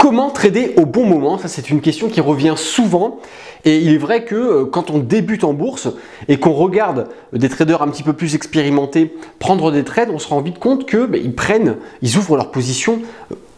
Comment trader au bon moment? Ça, c'est une question qui revient souvent. Et il est vrai que quand on débute en bourse et qu'on regarde des traders un petit peu plus expérimentés prendre des trades, on se rend vite compte que ils ouvrent leur position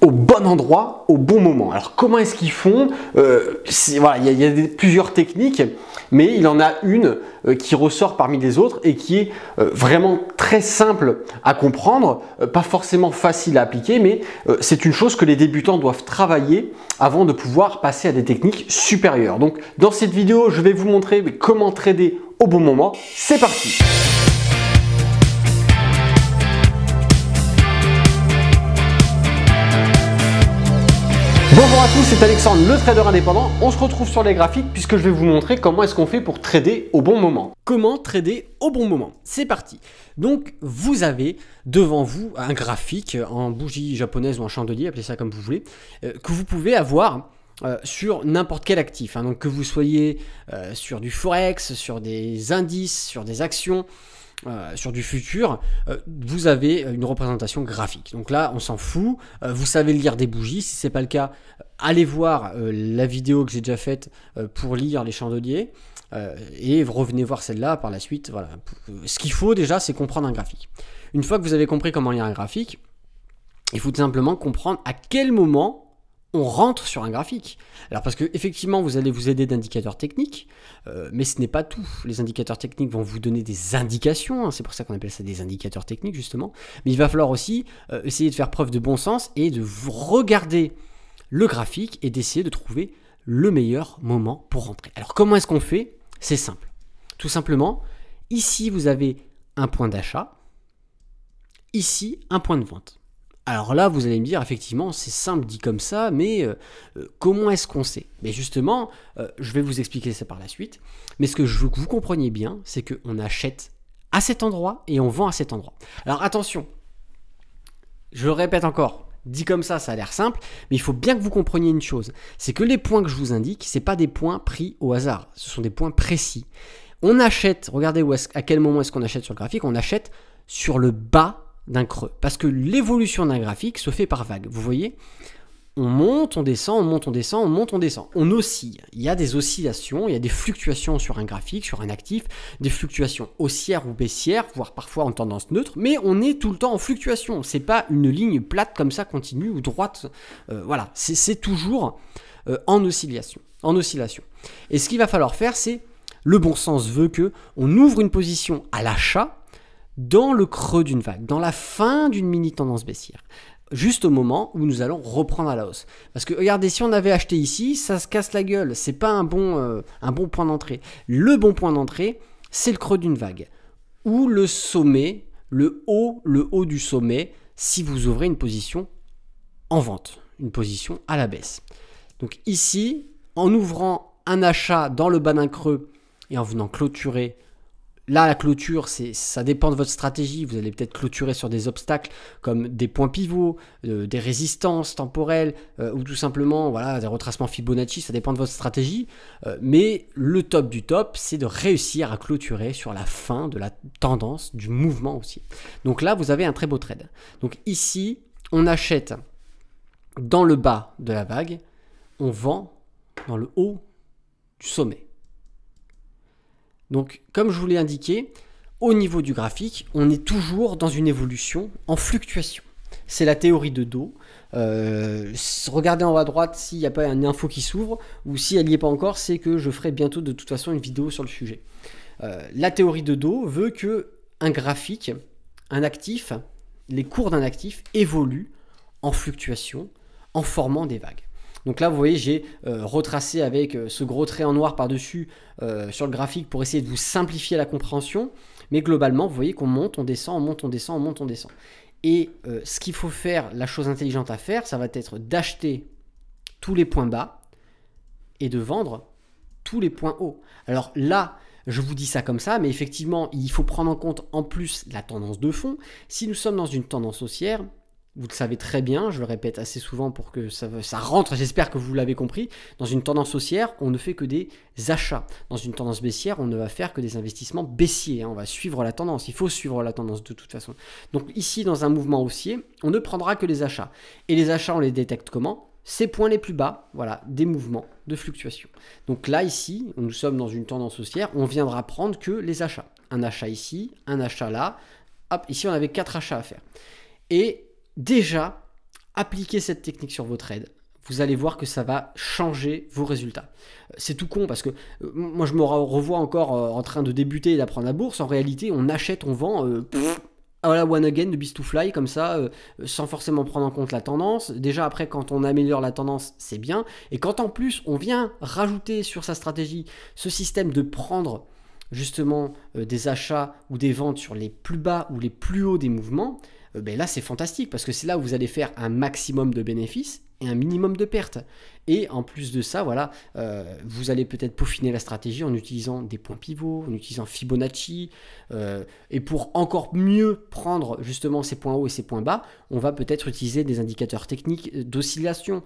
au bon endroit, au bon moment. Alors comment est-ce qu'ils font? Voilà, il y a plusieurs techniques, mais il en a une qui ressort parmi les autres et qui est vraiment très simple à comprendre, pas forcément facile à appliquer, mais c'est une chose que les débutants doivent travailler avant de pouvoir passer à des techniques supérieures. Donc dans cette vidéo, je vais vous montrer comment trader au bon moment. C'est parti! Bonjour à tous, c'est Alexandre, le trader indépendant. On se retrouve sur les graphiques puisque je vais vous montrer comment est-ce qu'on fait pour trader au bon moment. Comment trader au bon moment? C'est parti. Donc vous avez devant vous un graphique en bougie japonaise ou en chandelier, appelez ça comme vous voulez, que vous pouvez avoir sur n'importe quel actif. Donc que vous soyez sur du forex, sur des indices, sur des actions, sur du futur, vous avez une représentation graphique. Donc là, on s'en fout. Vous savez lire des bougies. Si ce n'est pas le cas, allez voir la vidéo que j'ai déjà faite pour lire les chandeliers et revenez voir celle-là par la suite. Voilà. Ce qu'il faut déjà, c'est comprendre un graphique. Une fois que vous avez compris comment lire un graphique, il faut tout simplement comprendre à quel moment on rentre sur un graphique. Alors parce que effectivement vous allez vous aider d'indicateurs techniques, mais ce n'est pas tout. Les indicateurs techniques vont vous donner des indications, c'est pour ça qu'on appelle ça des indicateurs techniques justement, mais il va falloir aussi essayer de faire preuve de bon sens et de vous regarder le graphique et d'essayer de trouver le meilleur moment pour rentrer. Alors comment est-ce qu'on fait? C'est simple. Tout simplement, ici vous avez un point d'achat, ici un point de vente. Alors là, vous allez me dire, effectivement, c'est simple dit comme ça, mais comment est-ce qu'on sait? Mais justement, je vais vous expliquer ça par la suite. Mais ce que je veux que vous compreniez bien, c'est qu'on achète à cet endroit et on vend à cet endroit. Alors attention, je le répète encore, dit comme ça a l'air simple, mais il faut bien que vous compreniez une chose. C'est que les points que je vous indique, ce n'est pas des points pris au hasard, ce sont des points précis. On achète, regardez à quel moment est-ce qu'on achète sur le graphique, on achète sur le bas d'un creux, parce que l'évolution d'un graphique se fait par vague. Vous voyez, on monte, on descend, on monte, on descend, on monte, on descend. On oscille. Il y a des oscillations, il y a des fluctuations sur un graphique, sur un actif, des fluctuations haussières ou baissières, voire parfois en tendance neutre, mais on est tout le temps en fluctuation. C'est pas une ligne plate comme ça, continue ou droite. Voilà, c'est toujours en oscillation. Et ce qu'il va falloir faire, c'est le bon sens veut que on ouvre une position à l'achat dans le creux d'une vague, dans la fin d'une mini tendance baissière, juste au moment où nous allons reprendre à la hausse. Parce que regardez, si on avait acheté ici, ça se casse la gueule, c'est pas un bon point d'entrée. Le bon point d'entrée, c'est le creux d'une vague, ou le sommet, le haut du sommet, si vous ouvrez une position en vente, une position à la baisse. Donc ici, en ouvrant un achat dans le bas d'un creux et en venant clôturer. Là, la clôture, ça dépend de votre stratégie. Vous allez peut-être clôturer sur des obstacles comme des points pivots, des résistances temporelles ou tout simplement voilà, des retracements Fibonacci. Ça dépend de votre stratégie. Mais le top du top, c'est de réussir à clôturer sur la fin de la tendance du mouvement aussi. Donc là, vous avez un très beau trade. Donc ici, on achète dans le bas de la vague, on vend dans le haut du sommet. Donc, comme je vous l'ai indiqué, au niveau du graphique, on est toujours dans une évolution en fluctuation. C'est la théorie de dos. Regardez en haut à droite s'il n'y a pas une info qui s'ouvre, ou si elle n'y est pas encore, c'est que je ferai bientôt de toute façon une vidéo sur le sujet. La théorie de dos veut que un graphique, un actif, les cours d'un actif évoluent en fluctuation, en formant des vagues. Donc là, vous voyez, j'ai retracé avec ce gros trait en noir par-dessus sur le graphique pour essayer de vous simplifier la compréhension. Mais globalement, vous voyez qu'on monte, on descend, on monte, on descend, on monte, on descend. Et ce qu'il faut faire, la chose intelligente à faire, ça va être d'acheter tous les points bas et de vendre tous les points hauts. Alors là, je vous dis ça comme ça, mais effectivement, il faut prendre en compte en plus la tendance de fond. Si nous sommes dans une tendance haussière, vous le savez très bien, je le répète assez souvent pour que ça rentre, j'espère que vous l'avez compris. Dans une tendance haussière, on ne fait que des achats. Dans une tendance baissière, on ne va faire que des investissements baissiers. On va suivre la tendance, il faut suivre la tendance de toute façon. Donc ici, dans un mouvement haussier, on ne prendra que les achats. Et les achats, on les détecte comment? ces points les plus bas, voilà, des mouvements de fluctuation. Donc là, ici, nous sommes dans une tendance haussière, on viendra prendre que les achats. Un achat ici, un achat là. Hop, ici, on avait 4 achats à faire. Et déjà, appliquez cette technique sur vos trades. Vous allez voir que ça va changer vos résultats. C'est tout con parce que moi, je me revois encore en train de débuter et d'apprendre la bourse. En réalité, on achète, on vend... voilà, one again de Beast to Fly, comme ça, sans forcément prendre en compte la tendance. Déjà, après, quand on améliore la tendance, c'est bien. Et quand en plus, on vient rajouter sur sa stratégie ce système de prendre justement des achats ou des ventes sur les plus bas ou les plus hauts des mouvements, ben là, c'est fantastique parce que c'est là où vous allez faire un maximum de bénéfices et un minimum de pertes. Et en plus de ça, voilà, vous allez peut-être peaufiner la stratégie en utilisant des points pivots, en utilisant Fibonacci. Et pour encore mieux prendre justement ces points hauts et ces points bas, on va peut-être utiliser des indicateurs techniques d'oscillation,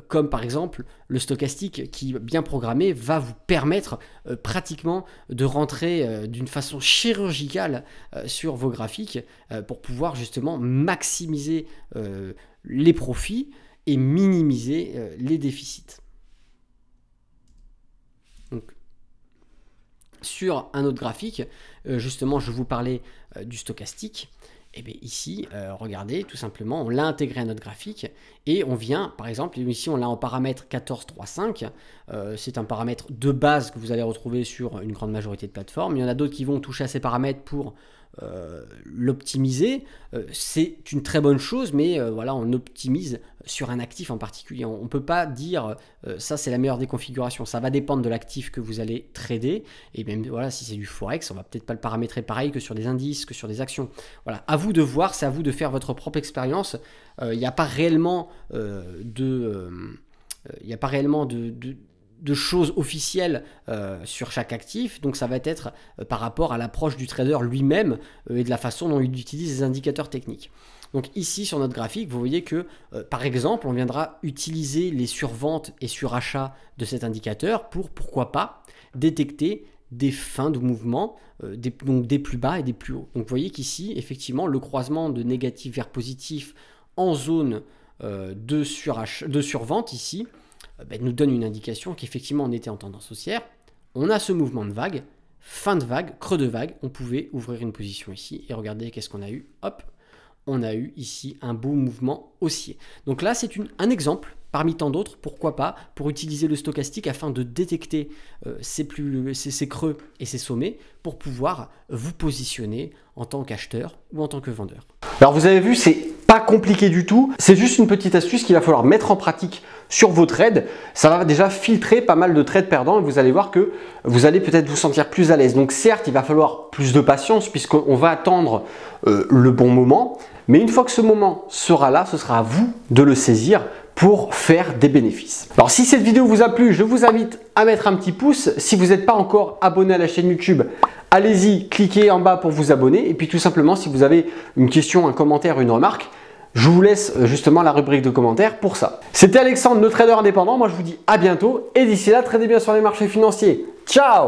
comme par exemple le stochastique qui, bien programmé, va vous permettre pratiquement de rentrer d'une façon chirurgicale sur vos graphiques pour pouvoir justement maximiser les profits et minimiser les déficits. Donc, sur un autre graphique, justement, je vous parlais du stochastique. Et bien ici, regardez, tout simplement, on l'a intégré à notre graphique et on vient, par exemple, ici on l'a en paramètre 14.3.5. C'est un paramètre de base que vous allez retrouver sur une grande majorité de plateformes. Il y en a d'autres qui vont toucher à ces paramètres pour l'optimiser. C'est une très bonne chose, mais voilà, on optimise sur un actif en particulier. On ne peut pas dire ça c'est la meilleure des configurations. Ça va dépendre de l'actif que vous allez trader. Et même voilà, si c'est du forex, on va peut-être pas le paramétrer pareil que sur des indices, que sur des actions. Voilà, à vous de voir, c'est à vous de faire votre propre expérience. Il n'y a pas réellement de choses officielles sur chaque actif, donc ça va être par rapport à l'approche du trader lui-même et de la façon dont il utilise les indicateurs techniques. Donc ici sur notre graphique, vous voyez que par exemple, on viendra utiliser les surventes et surachats de cet indicateur pour, pourquoi pas, détecter des fins de mouvement, donc des plus bas et des plus hauts. Donc vous voyez qu'ici, effectivement, le croisement de négatif vers positif en zone de survente ici, nous donne une indication qu'effectivement on était en tendance haussière. On a ce mouvement de vague, fin de vague, creux de vague, on pouvait ouvrir une position ici et regardez qu'est-ce qu'on a eu, hop, on a eu ici un beau mouvement haussier. Donc là c'est un exemple parmi tant d'autres, pourquoi pas, pour utiliser le stochastique afin de détecter ces creux et ces sommets pour pouvoir vous positionner en tant qu'acheteur ou en tant que vendeur. Alors vous avez vu, c'est pas compliqué du tout, c'est juste une petite astuce qu'il va falloir mettre en pratique sur vos trades. Ça va déjà filtrer pas mal de trades perdants et vous allez voir que vous allez peut-être vous sentir plus à l'aise. Donc certes, il va falloir plus de patience puisqu'on va attendre le bon moment, mais une fois que ce moment sera là, ce sera à vous de le saisir pour faire des bénéfices. Alors si cette vidéo vous a plu, je vous invite à mettre un petit pouce. Si vous n'êtes pas encore abonné à la chaîne YouTube, allez-y, cliquez en bas pour vous abonner. Et puis tout simplement, si vous avez une question, un commentaire, une remarque, je vous laisse justement la rubrique de commentaires pour ça. C'était Alexandre, le trader indépendant. Moi, je vous dis à bientôt. Et d'ici là, tradez bien sur les marchés financiers. Ciao!